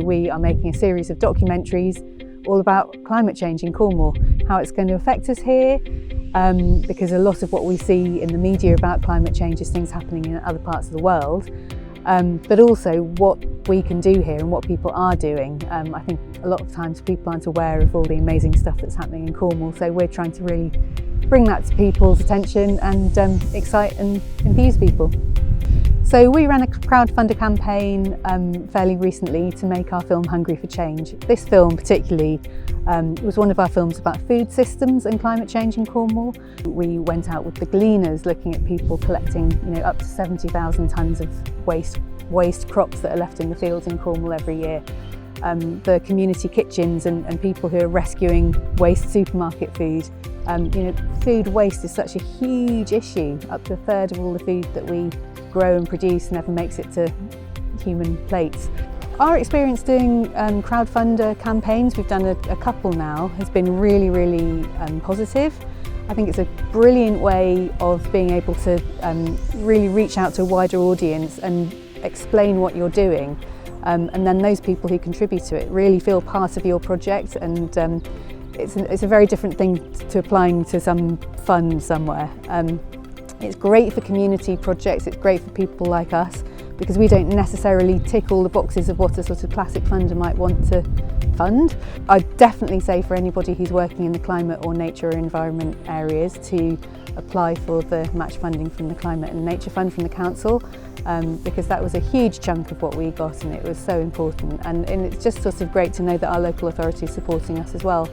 we are making a series of documentaries all about climate change in Cornwall, how it's going to affect us here, because a lot of what we see in the media about climate change is things happening in other parts of the world, but also what we can do here and what people are doing. I think a lot of times people aren't aware of all the amazing stuff that's happening in Cornwall, so we're trying to really bring that to people's attention and excite and enthuse people. So we ran a crowdfunder campaign fairly recently to make our film Hungry for Change. This film particularly was one of our films about food systems and climate change in Cornwall. We went out with the gleaners, looking at people collecting up to 70,000 tonnes of waste crops that are left in the fields in Cornwall every year. The community kitchens and people who are rescuing waste supermarket food. Food waste is such a huge issue. Up to a third of all the food that we grow and produce never makes it to human plates. Our experience doing crowdfunder campaigns, we've done a couple now, has been really, really positive. I think it's a brilliant way of being able to really reach out to a wider audience and explain what you're doing. And then those people who contribute to it really feel part of your project, and it's a very different thing to applying to some fund somewhere. It's great for community projects, it's great for people like us, because we don't necessarily tick all the boxes of what a sort of classic funder might want to fund. I'd definitely say for anybody who's working in the climate or nature or environment areas to apply for the match funding from the Climate and Nature Fund from the Council, because that was a huge chunk of what we got and it was so important, and it's just sort of great to know that our local authority is supporting us as well.